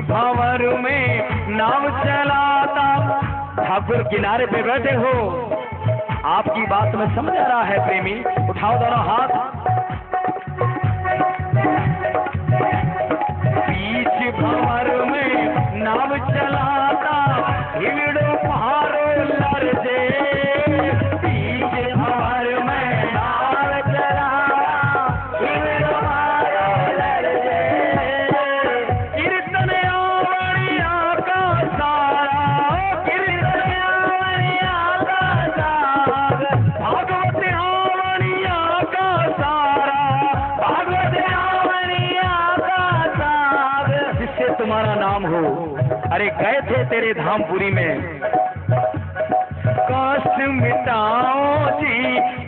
भंवर में नाव चलाता। ठाकुर किनारे पे बैठे हो, आपकी बात में समझ आ रहा है प्रेमी। उठाओ दोनों हाथ। बीच भंवर में नाव चलाता, हिलड़ो पहाड़ो लड़ दे। बीच भंवर में नाव चलाता, हिलड़ो पहाड़ो लड़ दे। कीर्तन आवड़िया का सारा, कीर्तन आवड़िया का सारा, भागवत आवड़िया का सारा, भागवत आवड़िया का सारा। जिससे तुम्हारा नाम हो। अरे गए थे तेरे धामपुरी में। कष्ट मिटाओ जी,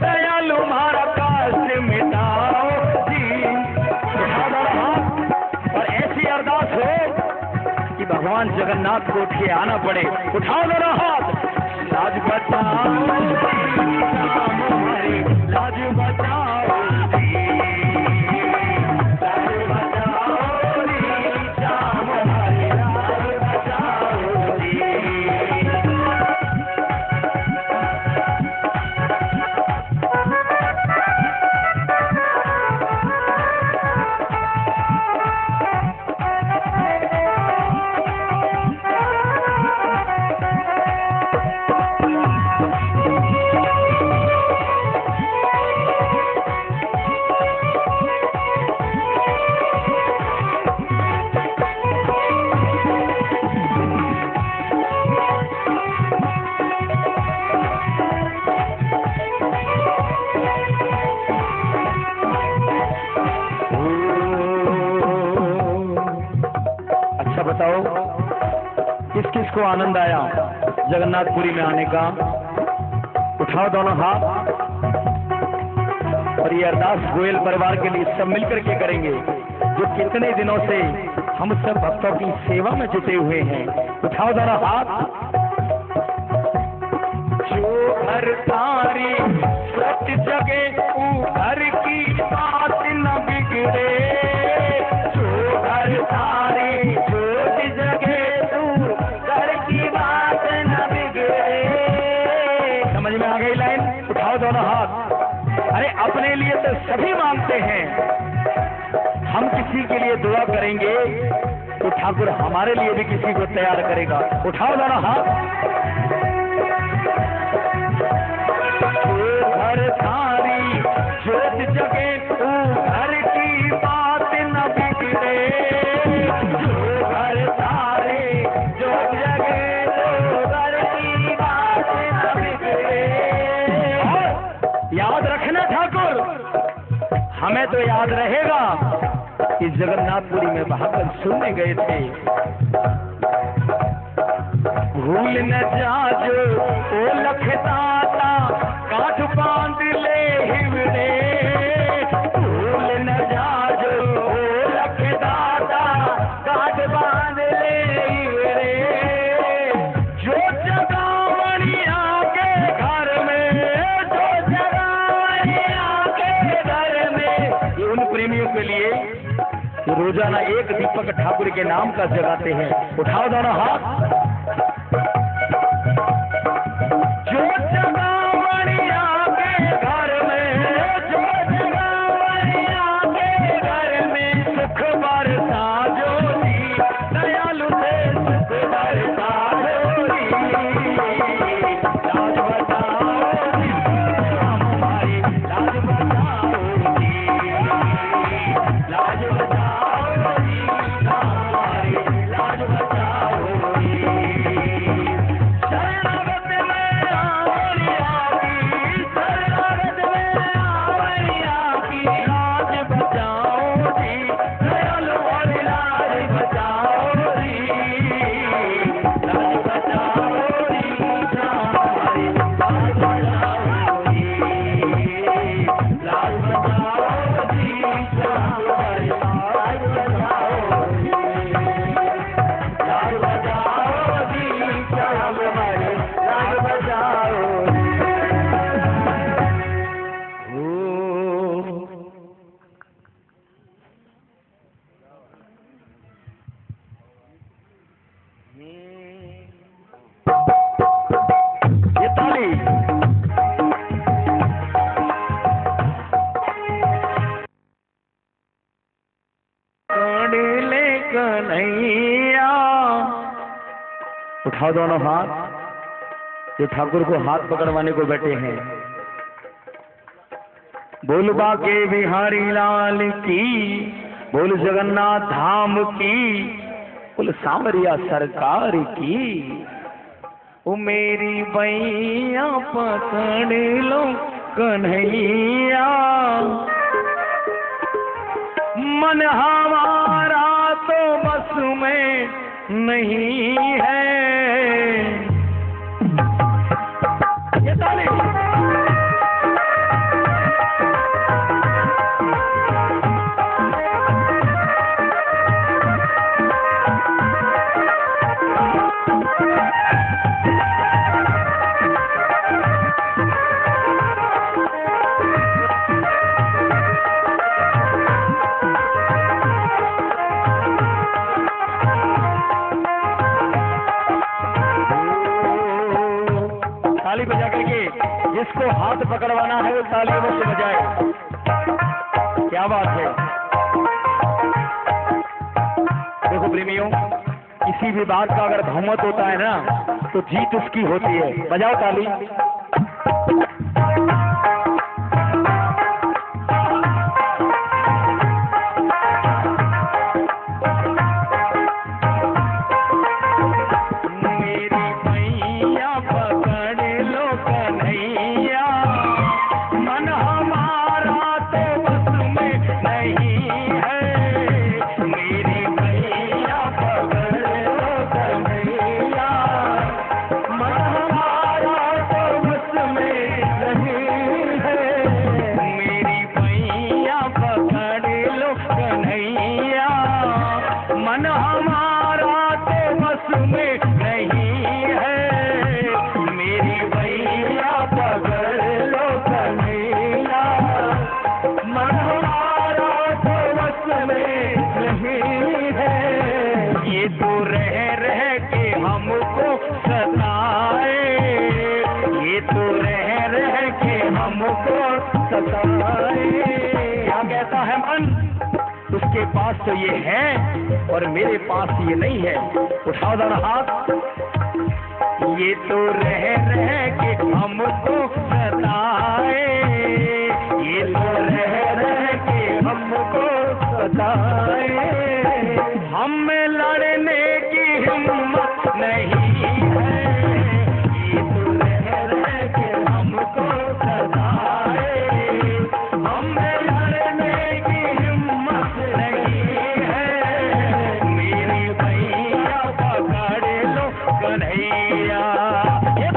दयालु मारा कष्ट मिटाओ जी। और ऐसी अरदास हो कि भगवान जगन्नाथ को उठ के आना पड़े। उठाओ जरा हाथ। लाज बचाओ, लाज बचाओ जी, लाज बचाओ री श्याम हमारी, लाज बचाओ जी। अच्छा बताओ, किस किस को आनंद आया जगन्नाथपुरी में आने का? उठाओ दोनों हाथ। और ये अरदास गोयल परिवार के लिए सब मिलकर के करेंगे, जो कितने दिनों से हम सब भक्तों की सेवा में जुटे हुए हैं। उठाओ दोनों हाथ। जो घर तारी सच जगे, घर की बात न बिगड़े। जो घर तारी सोच जगे, तू घर की बात न बिगड़े। समझ में आ गई लाइन? उठाओ दोनों हाथ। अरे अपने लिए तो सभी मांगते हैं, हम किसी के लिए दुआ करेंगे तो ठाकुर हमारे लिए भी किसी को तैयार करेगा। उठाओ दोनों हाथ। घर थारी ज्योत जगे, तू घर की बात न बिगड़े। जो घर थारी ज्योत जगे, तो घर की बात न बिगड़े। याद रखना ठाकुर, हमें तो याद रहेगा कि जगन्नाथपुरी में भागवत सुनने गए थे। भूल न जाजो ओ लखदाता काठ बांध ले हिवड़े, भूल न जाजो ओ लखदाता काठ बांध ले हिवड़े, जो जगावड़िया के घर में, जो जगावड़िया के घर में। ये उन प्रेमियों के लिए जो रोजाना एक दीपक ठाकुर के नाम का जगाते हैं। उठाओ दोनों हाथ। जो जगावड़िया के घर में, जो जगावड़िया के घर में सुख बरसा जोरी, दयालु से सुख बरसा जोरी, लाज बचाओ जी हमारी, लाज बचाओ जी, लाज बचाओ जी हमारी, लाज बचाओ जी। शरणागत में आवड़िया की, शरणागत में आवड़िया की, लाज बचाओ जी, दयालु और लाज बचाओ जी, लाज बचाओ जी हमारी, लाज बचाओ जी, लाज बचाओ जी हमारी, लाज बचाओ जी, लाज बचाओ जी हमारी, लाज बचाओ जी। ये ताली ले कन्हैया। उठाओ दोनों हाथ। जो ठाकुर को हाथ पकड़वाने को बैठे हैं, बोल बाके बिहारी लाल की, बोल जगन्नाथ धाम की, बोल सांवरिया सरकार की। ओ मेरी बैया पकड़ लो कन्हैया, मन हमारा तो बस में नहीं है। ये ताली ताली बजा करके जिसको हाथ पकड़वाना है वो तालियों से बजाए। क्या बात है। देखो प्रेमियों, किसी भी बात का अगर बहुमत होता है ना तो जीत उसकी होती है। बजाओ ताली। मन हमारा तो बस में नहीं है, मेरी भैया पकड़ लो कन्हैया। मन हमारा तो बस में नहीं है, ये तो रह के हमको सताए, ये तो रह के हमको सताए। क्या कहता है मन, उसके पास तो ये है और मेरे पास ये नहीं है। उठाओ दोनों हाथ। ये तो रह के हमको सताए, ये तो रह के हमको सताए। हम लड़ने की हिम्मत नहीं है, ये तो रह के हमको सताए। हम लड़ने की हिम्मत नहीं है, मेरी भैया पकड़ लो कन्हैया। बनैया। ये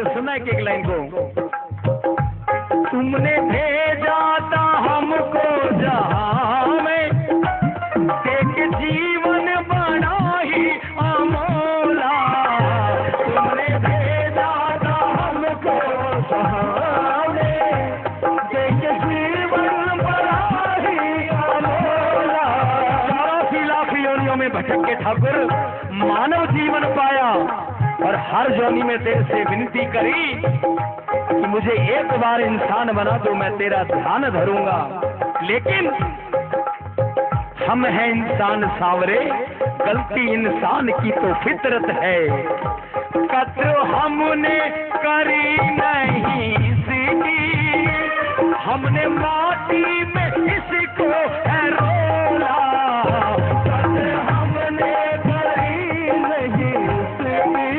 सुना एक लाइन को, तुमने भेजा था हमको जहां में, एक जीवन बना ही अमोला। तुमने भेजा था हमको जहां में, एक जीवन बना ही अमोला। 84 लाख योनियों में भटक के ठाकुर मानव जीवन पाया और हर जोनी में तेरे से विनती करी कि मुझे एक बार इंसान बना दो, मैं तेरा ध्यान धरूंगा। लेकिन हम हैं इंसान सांवरे, गलती इंसान की तो फितरत है। कत्ल हमने करी नहीं सीधी, हमने माटी में इसको है रोला। कत्ल हमने करी नहीं सीधी,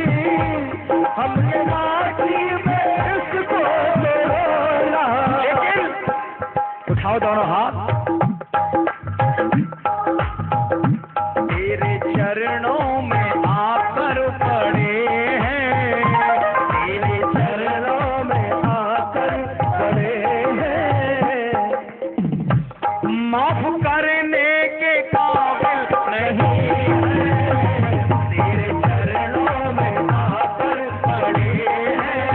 हमने माटी में इसको रोला। लेकिन उठाओ दोनों हाथ, तेरे चरणों में आकर पड़े हैं, तेरे चरणों में आकर पड़े हैं। माफ करने के काबिल नहीं है, तेरे चरणों में आकर पड़े हैं।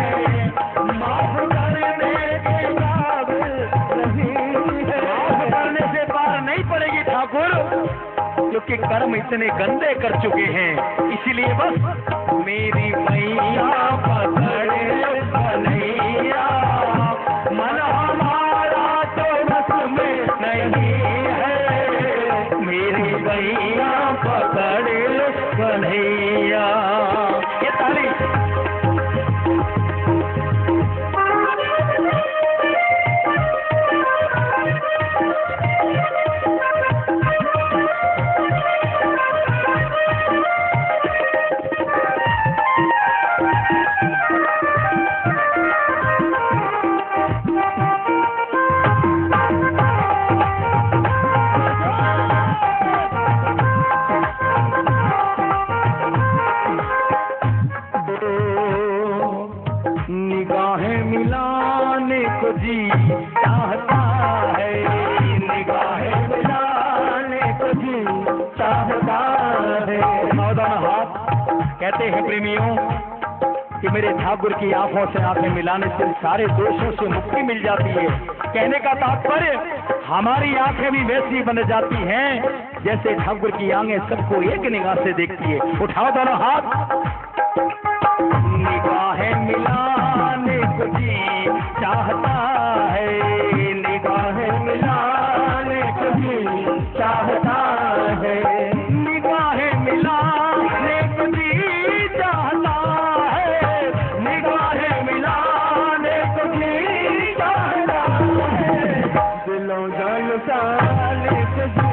माफ करने के काबिल नहीं है, माफ करने से पार नहीं पड़ेगी ठाकुर, क्योंकि कर्म इतने गंदे कर चुके हैं। इसलिए बस मेरी मैया पकड़े कन्हैया, मन हमारा तो बस में नहीं है। मेरी मैया पकड़े कन्हैया। ये ताली निगाहें मिलाने को जी चाहता है, निगाहें मिलाने को जी चाहता है। सावधान हाथ, कहते हैं प्रेमियों कि मेरे ठाकुर की आंखों से आंखें मिलाने से सारे दोषों से मुक्ति मिल जाती है। कहने का तात्पर्य हमारी आंखें भी वैसी बन जाती हैं जैसे ठाकुर की आंखें सबको एक निगाह से देखती है। उठाओ दोनों हाथ, निगाहें मिलाने को जी चाहता है, निगाहें मिलाने को जी चाहता है। निगाहें मिलाने को जी चाहता है, निगाहें मिलाने को जी चाहता है। दिलों जान साले को जी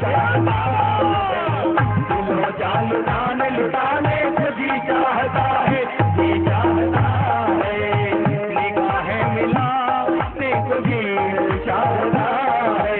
चाहता है, दिलों जान दान लुटाने को जी चाहता है, जी चाहता है। निगाहें मिलाने को जी चाहता है।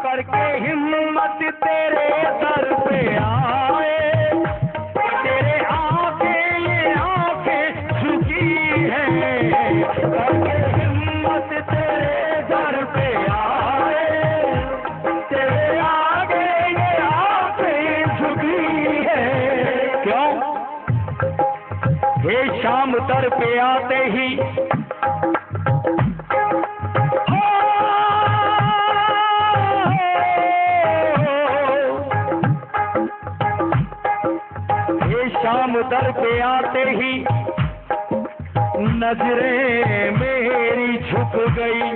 करके हिम्मत तेरे दर पे आए, तेरे आंखें ये आंखें झुकी है। करके हिम्मत तेरे दर पे आए, तेरे आगे ये आंखें शाम दर पे आते ही शाम दर पे आते ही नजरें मेरी झुक गई,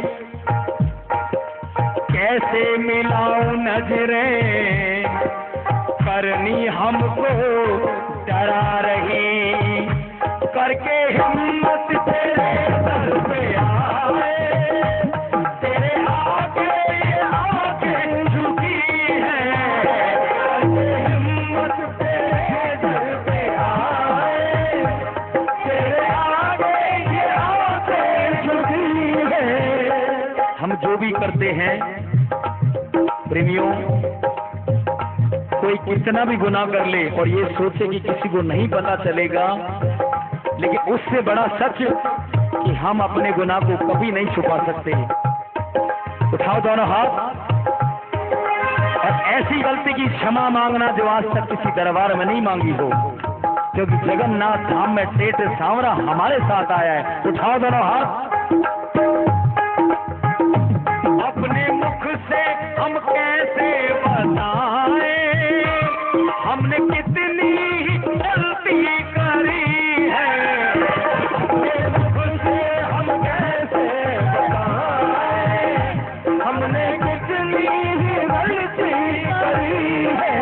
कैसे मिलाऊं नजरें करनी हमको डरा रही, करके हिम्मत तेरे दर पे आए, तेरे आगे ये आंखें झुकी है, करके हिम्मत तेरे दर पे आए, तेरे आगे ये आंखें झुकी है। हम जो भी करते हैं प्रेमियों, कोई कितना भी गुनाह कर ले और ये सोचे कि किसी को नहीं पता चलेगा, लेकिन उससे बड़ा सच कि हम अपने गुनाह को कभी नहीं छुपा सकते। उठाओ दोनों हाथ और ऐसी गलती की क्षमा मांगना जो आज तक किसी दरबार में नहीं मांगी हो, क्योंकि जगन्नाथ धाम में सेठ सांवरा हमारे साथ आया है। उठाओ दोनों हाथ। अपने मुख से हम कैसे बताएं हमने कितनी गलती करी है, अपने मुख से हम कैसे बताएं हमने कितनी गलती करी है,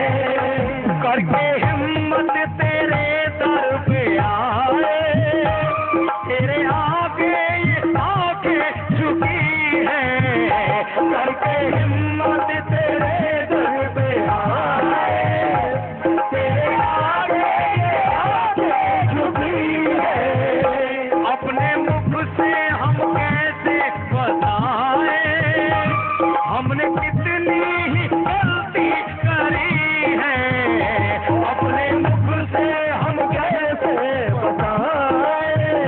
करके हिम्मत तेरे दर पे आए, तेरे आगे ये आंखें झुकी है, करके हिम्मत तेरे दर पे आए, तेरे आगे ये आंखें झुकी है। अपने मुख से हम कैसे बताएं हमने कितनी ही गलती करी है, अपने मुख से हम कैसे बताएं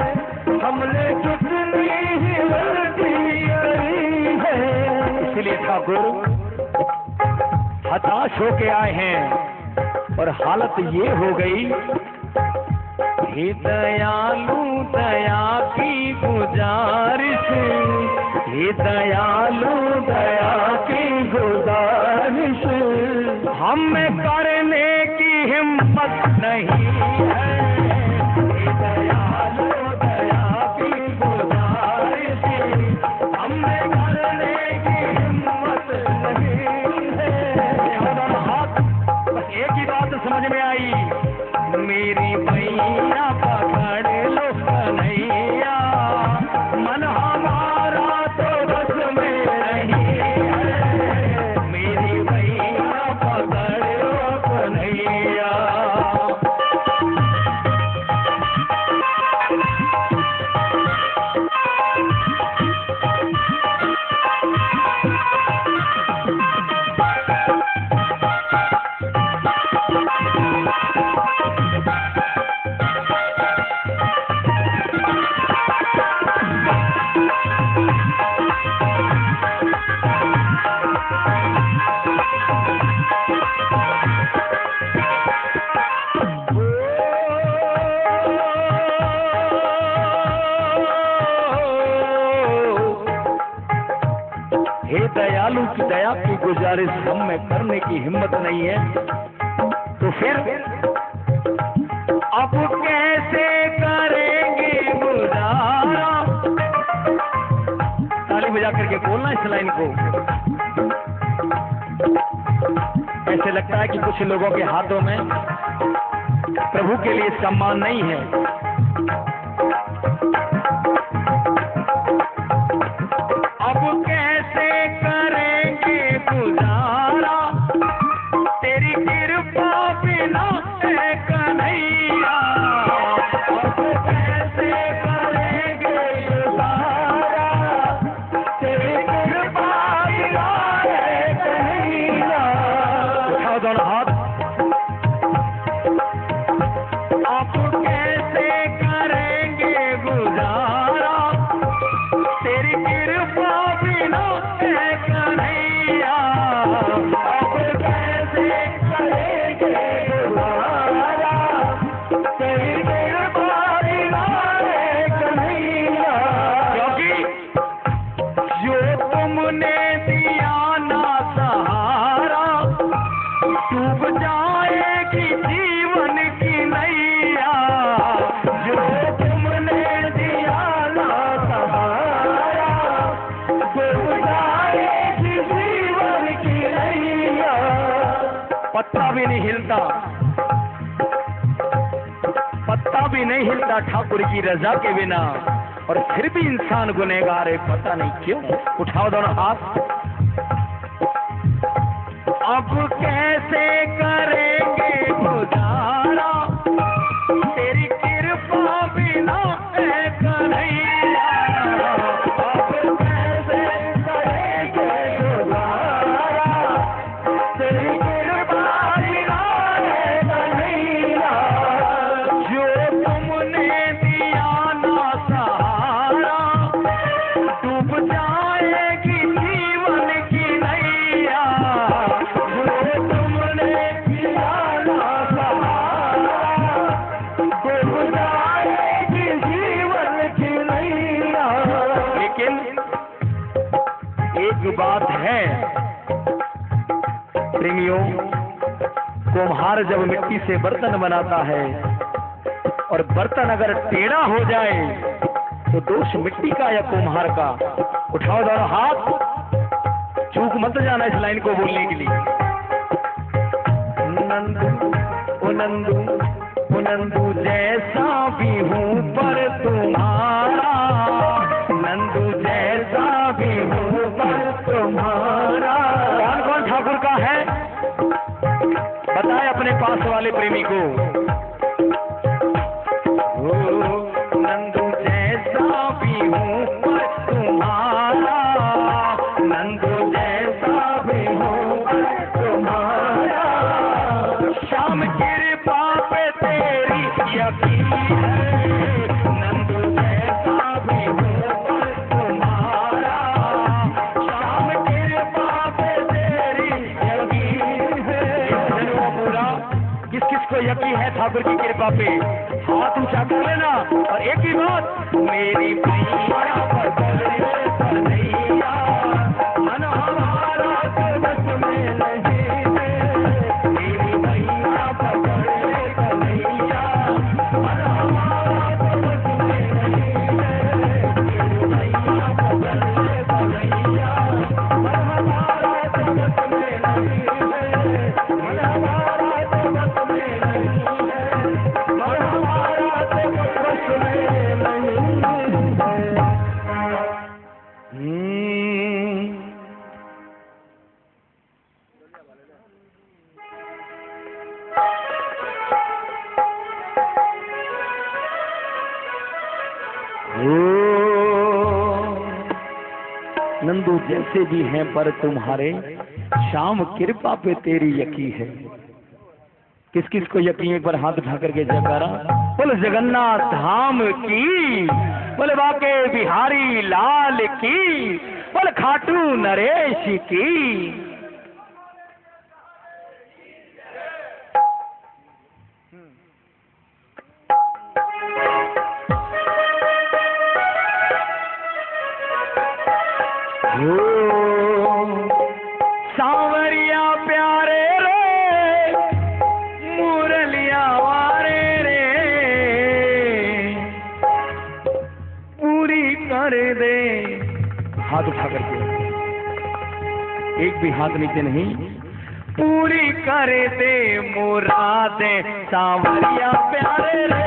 हमने कितनी ही गलती करी है। इसलिए ठाकुर हताश होके आए हैं और हालत ये हो गई, हे दयालु दया की गुजारिश, हे दयालु दया की गुजारिश, हमें करने की हिम्मत नहीं है, हे दयालु दया की गुजारिश, हमें करने की हिम्मत नहीं है। हाथ बस एक ही बात समझ में आई, मेरी मैया पकड़ लो कन्हैया, मन हमारा तो बस में नहीं है, मेरी मैया पकड़ लो कन्हैया। हे दयालु की दया की गुजारिश हम में करने की हिम्मत नहीं है, तो फिर अब कैसे करेंगे गुजारा। ताली बजा करके बोलना इस लाइन को। ऐसे लगता है कि कुछ लोगों के हाथों में प्रभु के लिए सम्मान नहीं है। अब कैसे करेंगे गुजारा, तेरी कृपा बिना है कन्हैया, अब कैसे करेंगे गुजारा, तेरी कृपा बिना है कन्हैया। उठाओ दोनों हाथ। अब कैसे डूब जाएगी जीवन की नैया, जो तुमने दिया ना सहारा, डूब जाएगी जीवन की नैया। पत्ता भी नहीं हिलता, पत्ता भी नहीं हिलता ठाकुर की रजा के बिना, और फिर भी इंसान गुनहगार है, पता नहीं क्यों। उठाओ दोनों हाथ। अब कैसे करेंगे गुजारा, तेरी कृपा बिना है कन्हैया। अब कैसे करेंगे गुजारा, तेरी कृपा बिना है कन्हैया। जो तुमने दिया ना सहारा, डूब जाएगी जीवन की नैया। जो तुमने दिया ना सहारा, डूब जाएगी जीवन की नैया। लेकिन एक बात है प्रेमियों, कुम्हार जब मिट्टी से बर्तन बनाता है और बर्तन अगर टेढ़ा हो जाए तो दोष मिट्टी का या कुम्हार का। उठाओ दोनों हाथ, चूक मत जाना इस लाइन को बोलने के लिए। नंदू ओ नंदू ओ नंदू जैसा भी हूँ पर तुम्हारा, नंदू जैसा भी हूँ पर तुम्हारा। कौन कौन ठाकुर का है बताए अपने पास वाले प्रेमी को। नंदू जैसा भी हूँ पर तुम्हारा, नंदू जैसा भी हूँ पर तुम्हारा। श्याम कृपा पे तेरी यकीन है, नंदू जैसा भी हूँ पर तुम्हारा। श्याम कृपा पे तेरी यकीन है। पूरा किस किस को यकीन है ठाकुर की कृपा पे, हाथ ऊंचा कर लेना। और एक ही बात, मेरी मैया पकड़ ले कन्हैया, मन हमारा तो बस में नहीं है। मेरी मैया पकड़ ले कन्हैया, मन हमारा तो बस में नहीं है। मेरी मैया पकड़ ले कन्हैया, मन हमारा तो बस में नहीं है। मन हमारा तो बस में नहीं है। मन हमारा तो बस में नहीं है। नंदू जैसे भी हैं पर तुम्हारे, श्याम कृपा पे तेरी यकीन है। किस किस को यकीन, एक बार हाथ उठा करके जयकारा बोल जगन्नाथ धाम की, बोले बाके बिहारी लाल की, बोल खाटू नरेश की। सांवरिया प्यारे रे, मुरलिया वारे रे, पूरी कर दे। हाथ उठा करके, एक भी हाथ नीचे नहीं। पूरी कर दे मुरादे सांवरिया प्यारे रे,